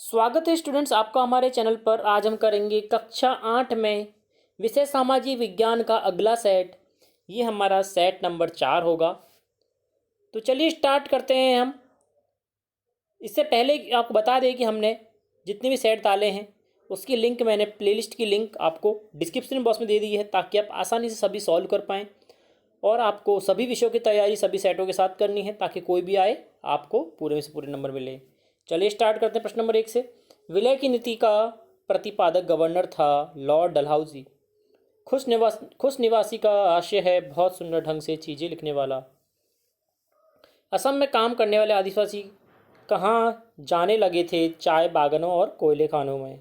स्वागत है स्टूडेंट्स आपका हमारे चैनल पर। आज हम करेंगे कक्षा 8 में विषय सामाजिक विज्ञान का अगला सेट। ये हमारा सेट नंबर 4 होगा। तो चलिए स्टार्ट करते हैं हम। इससे पहले आपको बता दें कि हमने जितने भी सेट डाले हैं उसकी लिंक मैंने प्लेलिस्ट की लिंक आपको डिस्क्रिप्शन बॉक्स में दे दी है, ताकि आप आसानी से सभी सॉल्व कर पाएँ। और आपको सभी विषयों की तैयारी सभी सेटों के साथ करनी है, ताकि कोई भी आए आपको पूरे में से पूरे नंबर मिले। चलिए स्टार्ट करते हैं प्रश्न नंबर 1 से। विलय की नीति का प्रतिपादक गवर्नर था लॉर्ड डलहौजी। खुश निवासी का आशय है बहुत सुंदर ढंग से चीज़ें लिखने वाला। असम में काम करने वाले आदिवासी कहाँ जाने लगे थे? चाय बागानों और कोयले खानों में।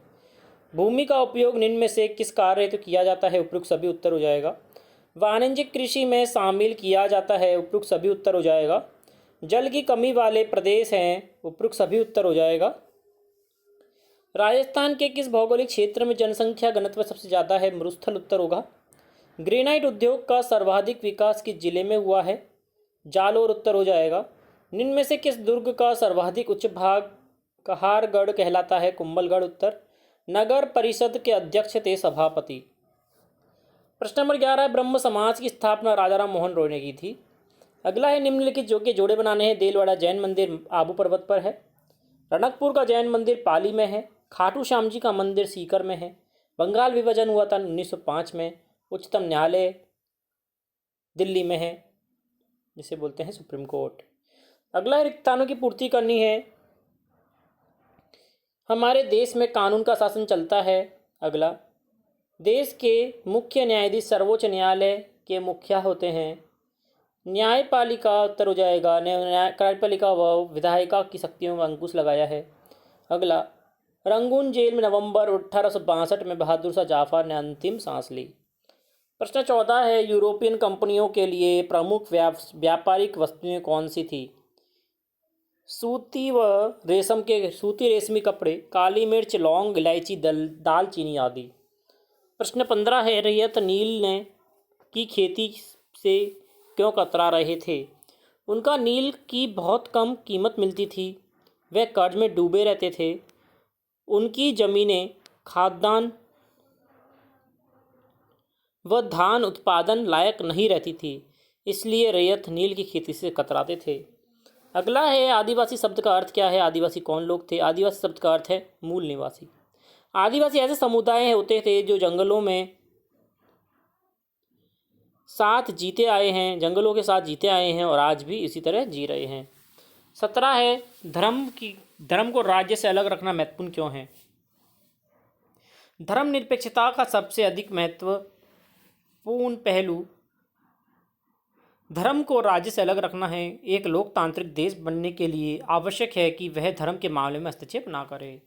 भूमि का उपयोग निम्न में से किस कार्य हेतु किया जाता है? उपयुक्त सभी उत्तर हो जाएगा। वाणिज्यिक कृषि में शामिल किया जाता है। उपयुक्त सभी उत्तर हो जाएगा। जल की कमी वाले प्रदेश हैं। उपयुक्त सभी उत्तर हो जाएगा। राजस्थान के किस भौगोलिक क्षेत्र में जनसंख्या घनत्व सबसे ज़्यादा है? मरुस्थल उत्तर होगा। ग्रेनाइट उद्योग का सर्वाधिक विकास किस जिले में हुआ है? जालोर उत्तर हो जाएगा। निम्न में से किस दुर्ग का सर्वाधिक उच्च भाग कहारगढ़ कहलाता है? कुंभलगढ़ उत्तर। नगर परिषद के अध्यक्ष थे सभापति। प्रश्न नंबर 11 है, ब्रह्म समाज की स्थापना राजा राम मोहन रॉय ने की थी। अगला है, निम्नलिखित जो के जोड़े बनाने हैं। देलवाड़ा जैन मंदिर आबू पर्वत पर है। रणकपुर का जैन मंदिर पाली में है। खाटू श्याम जी का मंदिर सीकर में है। बंगाल विभाजन हुआ था 1905 में। उच्चतम न्यायालय दिल्ली में है, जिसे बोलते हैं सुप्रीम कोर्ट। अगला है, रिक्त स्थानों की पूर्ति करनी है। हमारे देश में कानून का शासन चलता है। अगला, देश के मुख्य न्यायाधीश सर्वोच्च न्यायालय के मुखिया होते हैं। न्यायपालिका उत्तर हो जाएगा। कार्यपालिका व विधायिका की शक्तियों में अंकुश लगाया है। अगला, रंगून जेल में नवंबर 1862 में बहादुर शाह जाफर ने अंतिम सांस ली। प्रश्न 14 है, यूरोपियन कंपनियों के लिए प्रमुख व्यापारिक वस्तुएं कौन सी थी? सूती रेशमी कपड़े, काली मिर्च, लौंग, इलायची, दालचीनी आदि। प्रश्न 15 है, रैयत नील ने की खेती से क्यों कतरा रहे थे? उनका नील की बहुत कम कीमत मिलती थी। वे कर्ज में डूबे रहते थे। उनकी जमीनें खाद्यान्न व धान उत्पादन लायक नहीं रहती थी, इसलिए रैयत नील की खेती से कतराते थे। अगला है, आदिवासी शब्द का अर्थ क्या है? आदिवासी कौन लोग थे? आदिवासी शब्द का अर्थ है मूल निवासी। आदिवासी ऐसे समुदाय होते थे जो जंगलों के साथ जीते आए हैं और आज भी इसी तरह जी रहे हैं। 17 है, धर्म को राज्य से अलग रखना महत्वपूर्ण क्यों है? धर्मनिरपेक्षता का सबसे अधिक महत्वपूर्ण पहलू धर्म को राज्य से अलग रखना है। एक लोकतांत्रिक देश बनने के लिए आवश्यक है कि वह धर्म के मामले में हस्तक्षेप ना करे।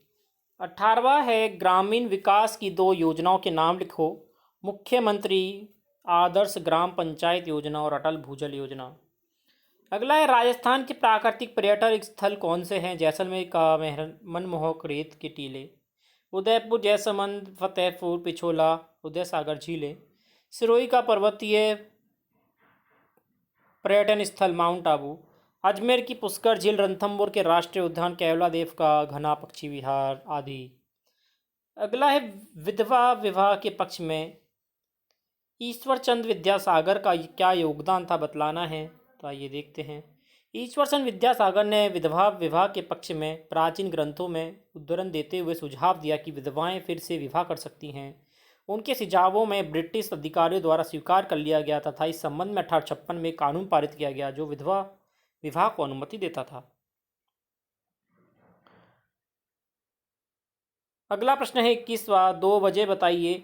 18वां है, ग्रामीण विकास की 2 योजनाओं के नाम लिखो। मुख्यमंत्री आदर्श ग्राम पंचायत योजना और अटल भूजल योजना। अगला है, राजस्थान के प्राकृतिक पर्यटन स्थल कौन से हैं? जैसलमेर का मनमोहक रेत के टीले, उदयपुर, जैसलमेर, फतेहपुर, पिछोला, उदय सागर झीलें, सिरोही का पर्वतीय पर्यटन स्थल माउंट आबू, अजमेर की पुष्कर झील, रणथंभौर के राष्ट्रीय उद्यान, केवलादेव का घना पक्षी विहार आदि। अगला है, विधवा विवाह के पक्ष में ईश्वर चंद्र विद्यासागर का क्या योगदान था? बतलाना है। तो आइए देखते हैं। ईश्वर चंद्र विद्यासागर ने विधवा विवाह के पक्ष में प्राचीन ग्रंथों में उद्धरण देते हुए सुझाव दिया कि विधवाएं फिर से विवाह कर सकती हैं। उनके सुझावों में ब्रिटिश अधिकारियों द्वारा स्वीकार कर लिया गया तथा इस संबंध में 1856 में कानून पारित किया गया जो विधवा विवाह को अनुमति देता था। अगला प्रश्न है 21वां, 2 वजह बताइए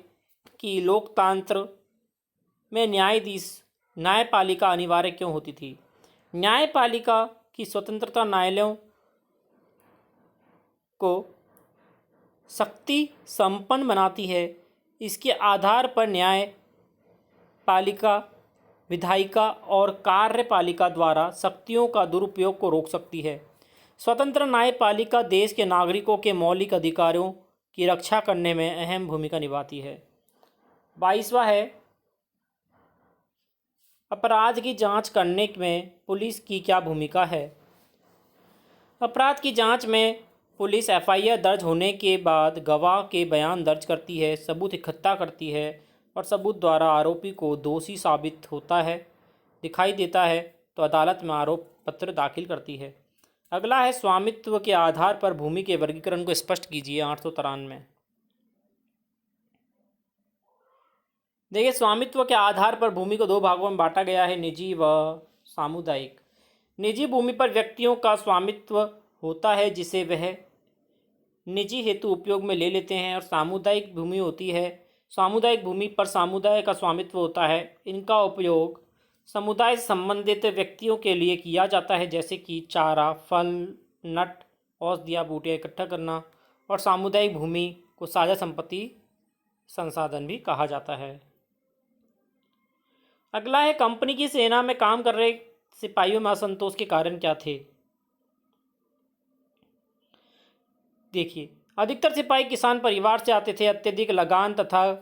कि लोकतंत्र में न्यायपालिका अनिवार्य क्यों होती थी? न्यायपालिका की स्वतंत्रता न्यायालयों को शक्ति संपन्न बनाती है। इसके आधार पर न्यायपालिका विधायिका और कार्यपालिका द्वारा शक्तियों का दुरुपयोग को रोक सकती है। स्वतंत्र न्यायपालिका देश के नागरिकों के मौलिक अधिकारों की रक्षा करने में अहम भूमिका निभाती है। 22वां है, अपराध की जांच करने में पुलिस की क्या भूमिका है? अपराध की जांच में पुलिस एफआईआर दर्ज होने के बाद गवाह के बयान दर्ज करती है, सबूत इकट्ठा करती है और सबूत द्वारा आरोपी को दोषी साबित होता है दिखाई देता है तो अदालत में आरोप पत्र दाखिल करती है। अगला है स्वामित्व के आधार पर भूमि के वर्गीकरण को स्पष्ट कीजिए। 893। देखिए, स्वामित्व के आधार पर भूमि को दो भागों में बांटा गया है, निजी व सामुदायिक। निजी भूमि पर व्यक्तियों का स्वामित्व होता है जिसे वह निजी हेतु उपयोग में ले लेते हैं, और सामुदायिक भूमि होती है। सामुदायिक भूमि पर समुदाय का स्वामित्व होता है। इनका उपयोग समुदाय से संबंधित व्यक्तियों के लिए किया जाता है, जैसे कि चारा, फल, नट, औषधियाँ, बूटियाँ इकट्ठा करना। और सामुदायिक भूमि को साझा संपत्ति संसाधन भी कहा जाता है। अगला है कंपनी की सेना में काम कर रहे सिपाहियों में असंतोष के कारण क्या थे। देखिए, अधिकतर सिपाही किसान परिवार से आते थे। अत्यधिक लगान तथा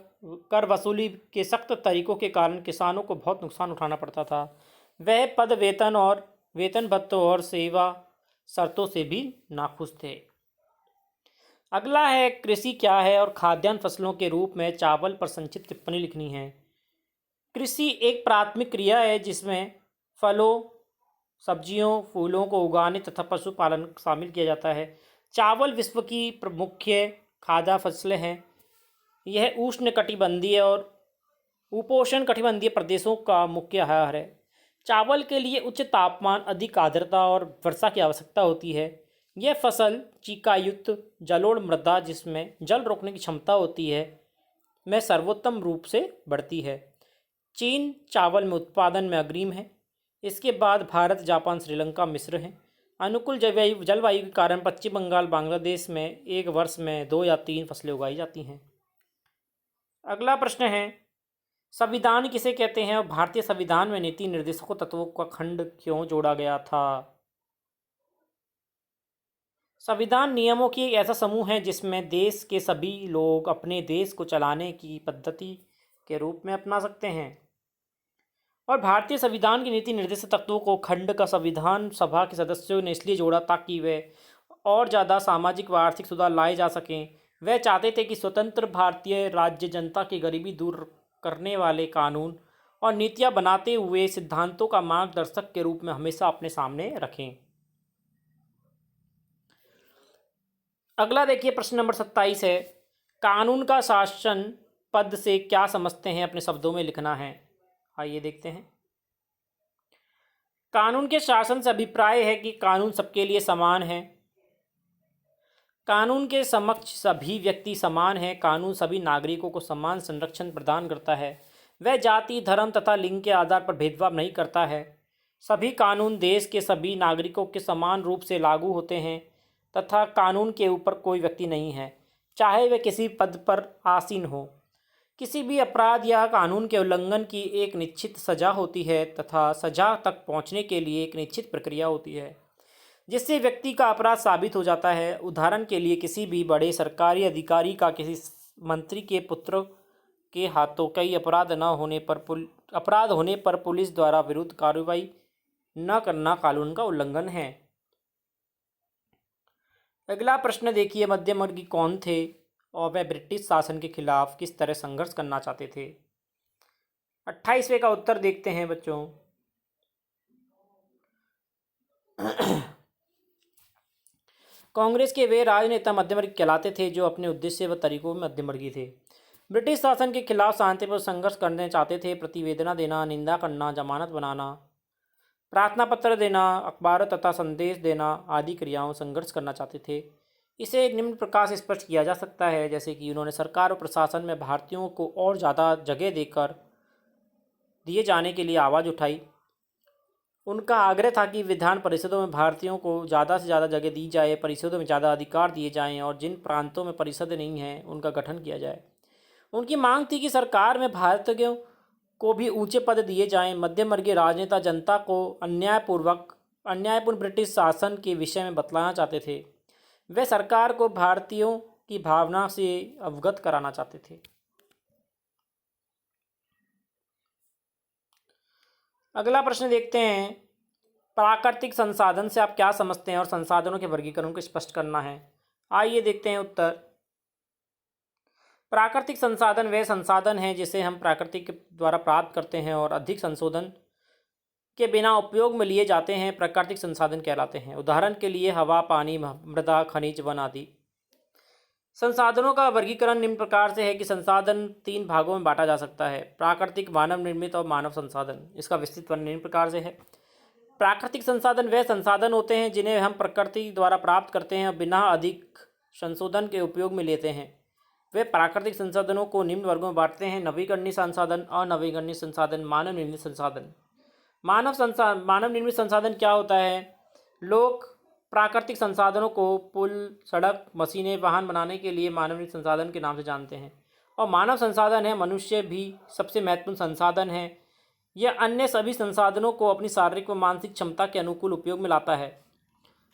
कर वसूली के सख्त तरीकों के कारण किसानों को बहुत नुकसान उठाना पड़ता था। वह पद, वेतन और वेतन भत्तों और सेवा शर्तों से भी नाखुश थे। अगला है कृषि क्या है और खाद्यान्न फसलों के रूप में चावल पर संक्षिप्त टिप्पणी लिखनी है। कृषि एक प्राथमिक क्रिया है जिसमें फलों, सब्जियों, फूलों को उगाने तथा पशुपालन शामिल किया जाता है। चावल विश्व की मुख्य खाद्य फसलें हैं। यह उष्णकटिबंधीय और उपोष्ण कटिबंधीय प्रदेशों का मुख्य आहार है। चावल के लिए उच्च तापमान, अधिक आर्द्रता और वर्षा की आवश्यकता होती है। यह फसल चीकायुक्त जलोढ़ मृदा जिसमें जल रोकने की क्षमता होती है में सर्वोत्तम रूप से बढ़ती है। चीन चावल में उत्पादन में अग्रिम है। इसके बाद भारत, जापान, श्रीलंका, मिस्र हैं। अनुकूल जलवायु के कारण पश्चिम बंगाल, बांग्लादेश में एक वर्ष में 2 या 3 फसलें उगाई जाती हैं। अगला प्रश्न है, संविधान किसे कहते हैं और भारतीय संविधान में नीति निर्देशकों तत्वों का खंड क्यों जोड़ा गया था। संविधान नियमों की एक ऐसा समूह है जिसमें देश के सभी लोग अपने देश को चलाने की पद्धति के रूप में अपना सकते हैं। और भारतीय संविधान की नीति निर्देशक तत्वों को खंड का संविधान सभा के सदस्यों ने इसलिए जोड़ा ताकि वे और ज़्यादा सामाजिक व आर्थिक सुधार लाए जा सकें। वे चाहते थे कि स्वतंत्र भारतीय राज्य जनता की गरीबी दूर करने वाले कानून और नीतियां बनाते हुए सिद्धांतों का मार्गदर्शक के रूप में हमेशा अपने सामने रखें। अगला देखिए, प्रश्न नंबर 27 है, कानून का शासन पद से क्या समझते हैं, अपने शब्दों में लिखना है। आइए देखते हैं। कानून के शासन से अभिप्राय है कि कानून सबके लिए समान है। कानून के समक्ष सभी व्यक्ति समान हैं। कानून सभी नागरिकों को समान संरक्षण प्रदान करता है। वह जाति, धर्म तथा लिंग के आधार पर भेदभाव नहीं करता है। सभी कानून देश के सभी नागरिकों के समान रूप से लागू होते हैं तथा कानून के ऊपर कोई व्यक्ति नहीं है, चाहे वह किसी पद पर आसीन हो। किसी भी अपराध या कानून के उल्लंघन की एक निश्चित सजा होती है तथा सजा तक पहुंचने के लिए एक निश्चित प्रक्रिया होती है जिससे व्यक्ति का अपराध साबित हो जाता है। उदाहरण के लिए, किसी भी बड़े सरकारी अधिकारी का किसी मंत्री के पुत्र के हाथों कई अपराध होने पर पुलिस द्वारा विरुद्ध कार्रवाई न करना कानून का उल्लंघन है। अगला प्रश्न देखिए, मध्यमवर्गीय कौन थे और वह ब्रिटिश शासन के खिलाफ किस तरह संघर्ष करना चाहते थे। 28वें का उत्तर देखते हैं बच्चों। कांग्रेस के वे राजनेता मध्यमवर्गीय कहलाते थे जो अपने उद्देश्य व तरीकों में मध्यमवर्गीय थे। ब्रिटिश शासन के खिलाफ शांतिपूर्ण संघर्ष करना चाहते थे। प्रतिवेदन देना, निंदा करना, जमानत बनाना, प्रार्थना पत्र देना, अखबार तथा संदेश देना आदि क्रियाओं संघर्ष करना चाहते थे। इसे निम्न प्रकार से स्पष्ट किया जा सकता है, जैसे कि उन्होंने सरकार और प्रशासन में भारतीयों को और ज़्यादा जगह दिए जाने के लिए आवाज़ उठाई। उनका आग्रह था कि विधान परिषदों में भारतीयों को ज़्यादा से ज़्यादा जगह दी जाए, परिषदों में ज़्यादा अधिकार दिए जाएं और जिन प्रांतों में परिषद नहीं है उनका गठन किया जाए। उनकी मांग थी कि सरकार में भारतीयों को भी ऊंचे पद दिए जाएं। मध्यमवर्गीय राजनेता जनता को अन्यायपूर्ण ब्रिटिश शासन के विषय में बतलाना चाहते थे। वे सरकार को भारतीयों की भावना से अवगत कराना चाहते थे। अगला प्रश्न देखते हैं, प्राकृतिक संसाधन से आप क्या समझते हैं और संसाधनों के वर्गीकरण को स्पष्ट करना है। आइए देखते हैं उत्तर। प्राकृतिक संसाधन वे संसाधन हैं जिसे हम प्रकृति के द्वारा प्राप्त करते हैं और अधिक संशोधन के बिना उपयोग में लिए जाते हैं, प्राकृतिक संसाधन कहलाते हैं। उदाहरण के लिए हवा, पानी, मृदा, खनिज, वन आदि। संसाधनों का वर्गीकरण निम्न प्रकार से है कि संसाधन 3 भागों में बांटा जा सकता है: प्राकृतिक, मानव निर्मित और मानव संसाधन। इसका विस्तृत वर्णन निम्न प्रकार से है। प्राकृतिक संसाधन वे संसाधन होते हैं जिन्हें हम प्रकृति द्वारा प्राप्त करते हैं और बिना अधिक संशोधन के उपयोग में लेते हैं। वे प्राकृतिक संसाधनों को निम्न वर्गों में बांटते हैं: नवीकरणीय संसाधन, अनवीकरणीय संसाधन, मानव निर्मित संसाधन। मानव निर्मित संसाधन क्या होता है? लोग प्राकृतिक संसाधनों को पुल, सड़क, मशीनें, वाहन बनाने के लिए मानव निर्मित संसाधन के नाम से जानते हैं। और मानव संसाधन है, मनुष्य भी सबसे महत्वपूर्ण संसाधन है। यह अन्य सभी संसाधनों को अपनी शारीरिक व मानसिक क्षमता के अनुकूल उपयोग में लाता है।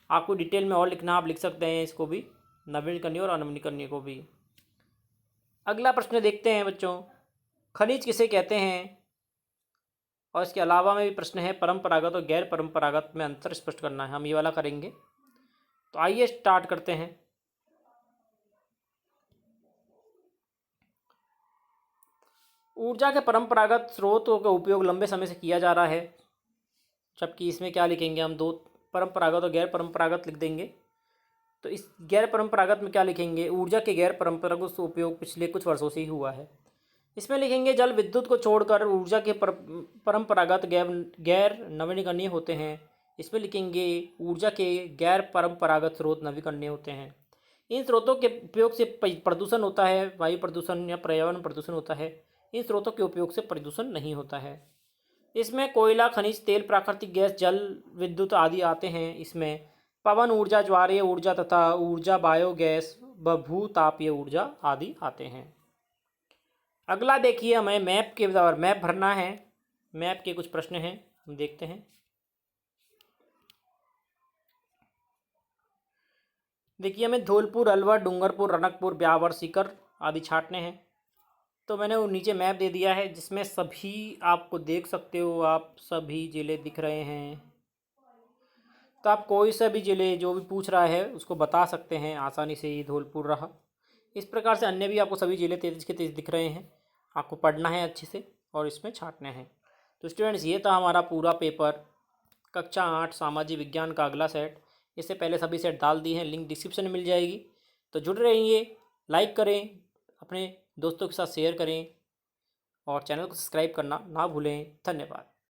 आपको डिटेल में और लिखना, आप लिख सकते हैं इसको भी, नवीकरणीय और अनवीकरणीय को भी। अगला प्रश्न देखते हैं बच्चों, खनिज किसे कहते हैं? और इसके अलावा में भी प्रश्न है, परंपरागत और गैर परंपरागत में अंतर स्पष्ट करना है। हम ये वाला करेंगे। तो आइए स्टार्ट करते हैं। ऊर्जा के परंपरागत स्रोतों का उपयोग लंबे समय से किया जा रहा है, जबकि इसमें क्या लिखेंगे हम? 2 परंपरागत और गैर परंपरागत लिख देंगे। तो इस गैर परंपरागत में क्या लिखेंगे? ऊर्जा के गैर परंपरागत उपयोग पिछले कुछ वर्षों से ही हुआ है। इसमें लिखेंगे जल विद्युत को छोड़कर ऊर्जा के परंपरागत गैर नवीकरणीय होते हैं। इसमें लिखेंगे ऊर्जा के गैर परंपरागत स्रोत नवीकरणीय होते हैं। इन स्रोतों के उपयोग से प्रदूषण होता है, वायु प्रदूषण या पर्यावरण प्रदूषण होता है। इन स्रोतों के उपयोग से प्रदूषण नहीं होता है। इसमें कोयला, खनिज तेल, प्राकृतिक गैस, जल विद्युत आदि आते हैं। इसमें पवन ऊर्जा, ज्वारीय ऊर्जा तथा ऊर्जा बायोगैस व भूतापीय ऊर्जा आदि आते हैं। अगला देखिए, हमें मैप के द्वारा मैप भरना है। मैप के कुछ प्रश्न हैं, हम देखते हैं। देखिए, हमें धौलपुर, अलवर, डूंगरपुर, रनकपुर, ब्यावर, सीकर आदि छांटने हैं। तो मैंने वो नीचे मैप दे दिया है जिसमें सभी आपको देख सकते हो, आप सभी ज़िले दिख रहे हैं। तो आप कोई सा भी ज़िले जो भी पूछ रहा है उसको बता सकते हैं आसानी से। ये धौलपुर रहा। इस प्रकार से अन्य भी आपको सभी ज़िले 33 के 33 दिख रहे हैं। आपको पढ़ना है अच्छे से और इसमें छांटने हैं। तो स्टूडेंट्स, ये था हमारा पूरा पेपर, कक्षा 8 सामाजिक विज्ञान का अगला सेट। इससे पहले सभी सेट डाल दिए हैं, लिंक डिस्क्रिप्शन में मिल जाएगी। तो जुड़े रहिए, लाइक करें, अपने दोस्तों के साथ शेयर करें और चैनल को सब्सक्राइब करना ना भूलें। धन्यवाद।